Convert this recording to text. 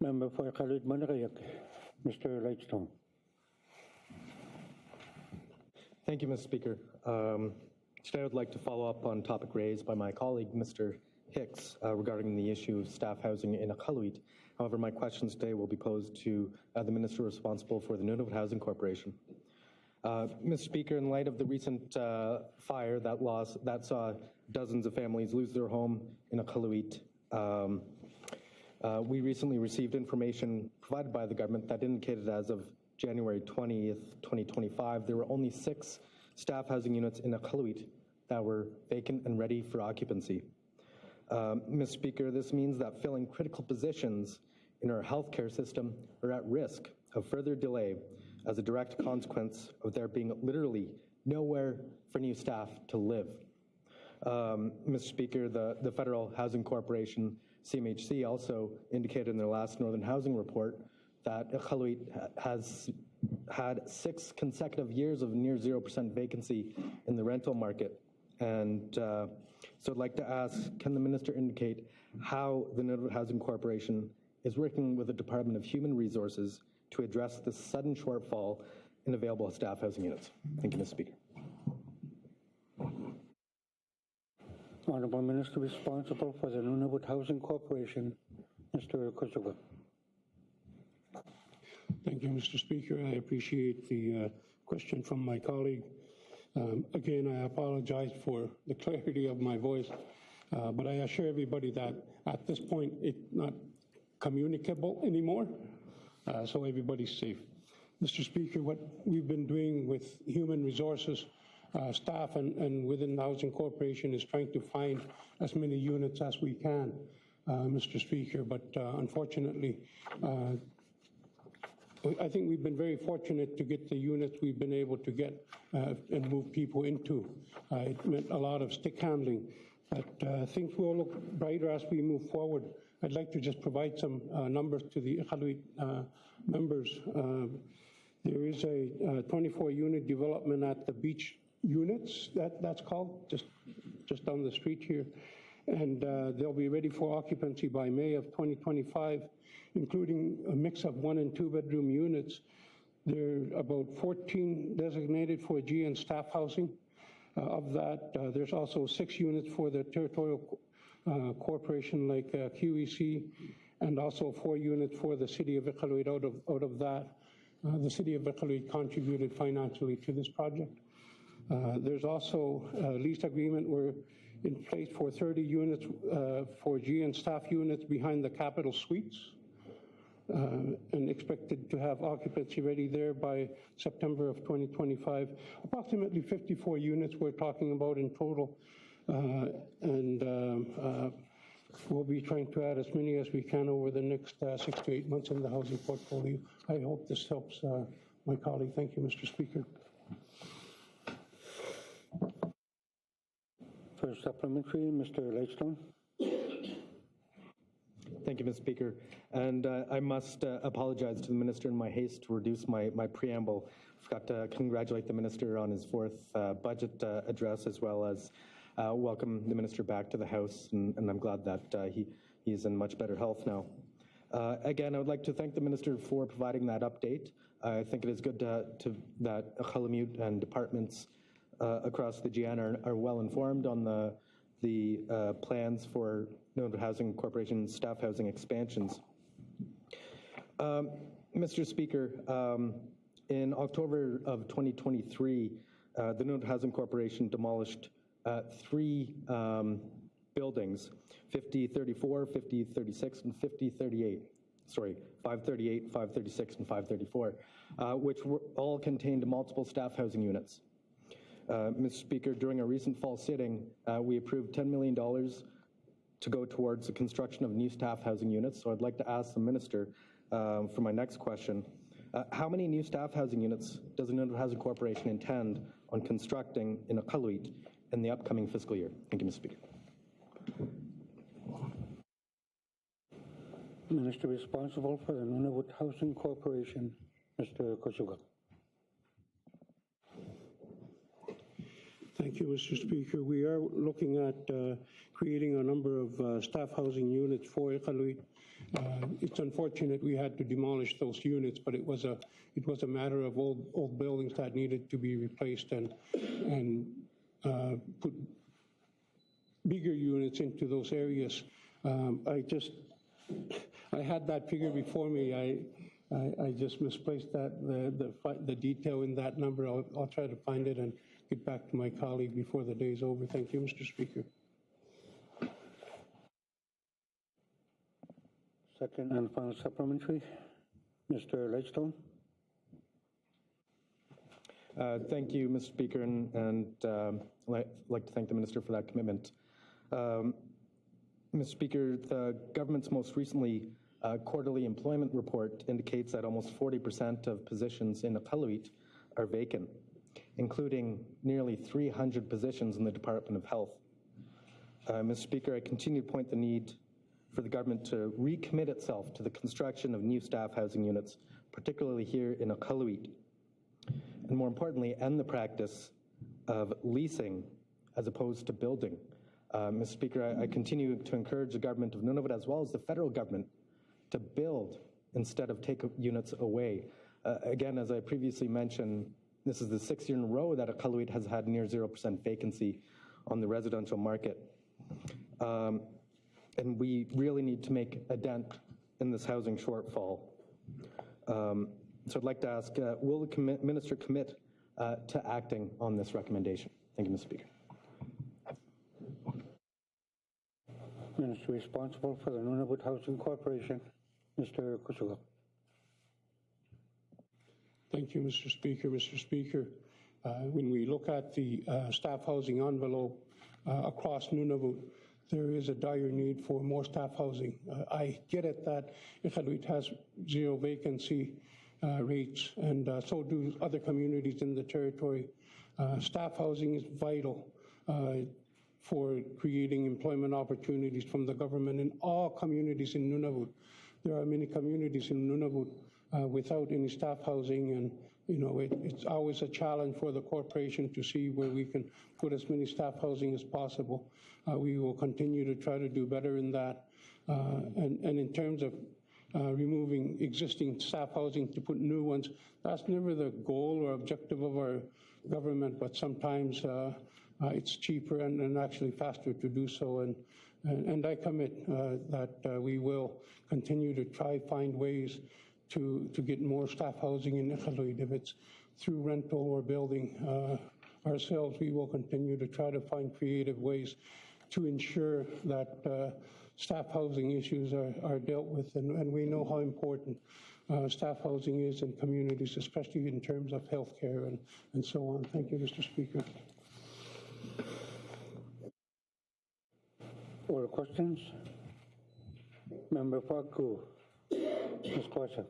Member for Iqaluit, Mr. Lightstone. Thank you, Mr. Speaker. Today I would like to follow up on a topic raised by my colleague, Mr. Hicks, regarding the issue of staff housing in Iqaluit. However, my questions today will be posed to the Minister responsible for the Nunavut Housing Corporation. Mr. Speaker, in light of the recent fire that saw dozens of families lose their home in Iqaluit, we recently received information provided by the government that indicated as of January 20th, 2025, there were only 6 staff housing units in Iqaluit that were vacant and ready for occupancy. Mr. Speaker, this means that filling critical positions in our healthcare system are at risk of further delay as a direct consequence of there being literally nowhere for new staff to live. Mr. Speaker, the Federal Housing Corporation, CMHC, also indicated in their last Northern Housing Report that Iqaluit has had 6 consecutive years of near 0% vacancy in the rental market. And so I'd like to ask, can the Minister indicate how the Nunavut Housing Corporation is working with the Department of Human Resources to address the sudden shortfall in available staff housing units? Thank you, Mr. Speaker. Honourable Minister responsible for the Nunavut Housing Corporation, Mr. Kuzuga. Thank you, Mr. Speaker. I appreciate the question from my colleague. Again, I apologize for the clarity of my voice, but I assure everybody that at this point it's not communicable anymore, so everybody's safe. Mr. Speaker, what we've been doing with human resources staff and within the Housing Corporation is trying to find as many units as we can, Mr. Speaker, but unfortunately, I think we've been very fortunate to get the units we've been able to get and move people into. It meant a lot of stick handling, but things will look brighter as we move forward. I'd like to just provide some numbers to the Iqaluit members. There is a 24-unit development at the beach units, that's called, just down the street here. And they'll be ready for occupancy by May of 2025, including a mix of 1- and 2-bedroom units. There are about 14 designated for G and staff housing. Of that, there's also 6 units for the territorial corporation like QEC, and also 4 units for the city of Iqaluit. Out of that, the city of Iqaluit contributed financially to this project. There's also a lease agreement we're in place for 30 units for G and staff units behind the Capitol Suites, and expected to have occupancy ready there by September of 2025. Approximately 54 units we're talking about in total, and we'll be trying to add as many as we can over the next 6 to 8 months in the housing portfolio. I hope this helps my colleague. Thank you, Mr. Speaker. For supplementary, Mr. Lightstone. Thank you, Mr. Speaker. And I must apologize to the Minister in my haste to reduce my preamble. I forgot to congratulate the Minister on his 4th budget address, as well as welcome the Minister back to the House, and I'm glad that he's in much better health now. Again, I would like to thank the Minister for providing that update. I think it is good that Iqalummiut and departments across the GN are well informed on the plans for Nunavut Housing Corporation staff housing expansions. Mr. Speaker, in October of 2023, the Nunavut Housing Corporation demolished 3 buildings, 5034, 5036, and 5038. Sorry, 538, 536, and 534, which all contained multiple staff housing units. Mr. Speaker, during a recent fall sitting, we approved $10 million to go towards the construction of new staff housing units. So I'd like to ask the Minister for my next question. How many new staff housing units does the Nunavut Housing Corporation intend on constructing in Iqaluit in the upcoming fiscal year? Thank you, Mr. Speaker. Minister responsible for the Nunavut Housing Corporation, Mr. Kuzuga. Thank Thank you, Mr. Speaker. We are looking at creating a number of staff housing units for Iqaluit. It's unfortunate we had to demolish those units, but it was a matter of old buildings that needed to be replaced and put bigger units into those areas. I had that figure before me. I just misplaced that the detail in that number. I'll try to find it and get back to my colleague before the day is over. Thank you, Mr. Speaker. Second and final supplementary, Mr. Ledgestone. Thank you, Mr. Speaker, and I'd like to thank the Minister for that commitment. Mr. Speaker, the government's most recently quarterly employment report indicates that almost 40% of positions in Iqaluit are vacant, including nearly 300 positions in the Department of Health. Mr. Speaker, I continue to point the need for the government to recommit itself to the construction of new staff housing units, particularly here in Iqaluit, and more importantly, end the practice of leasing as opposed to building. Mr. Speaker, I continue to encourage the government of Nunavut as well as the federal government to build instead of take units away. Again, as I previously mentioned, this is the 6th year in a row that Iqaluit has had near 0% vacancy on the residential market. And we really need to make a dent in this housing shortfall. So I'd like to ask, will the minister commit to acting on this recommendation? Thank you, Mr. Speaker. Minister responsible for the Nunavut Housing Corporation, Mr. Kusuga. Thank you, Mr. Speaker. Mr. Speaker, when we look at the staff housing envelope across Nunavut, there is a dire need for more staff housing. I get it that Iqaluit has 0 vacancy rates, and so do other communities in the territory. Staff housing is vital for creating employment opportunities from the government in all communities in Nunavut. There are many communities in Nunavut without any staff housing, and it's always a challenge for the corporation to see where we can put as many staff housing as possible. We will continue to try to do better in that. And in terms of removing existing staff housing to put new ones, that's never the goal or objective of our government, but sometimes it's cheaper and actually faster to do so. And I commit that we will continue to try find ways to get more staff housing in Iqaluit. If it's through rental or building ourselves, we will continue to try to find creative ways to ensure that staff housing issues are dealt with. And we know how important staff housing is in communities, especially in terms of health care and so on. Thank you, Mr. Speaker. Other questions? Member Parku, Ms. Kwasa.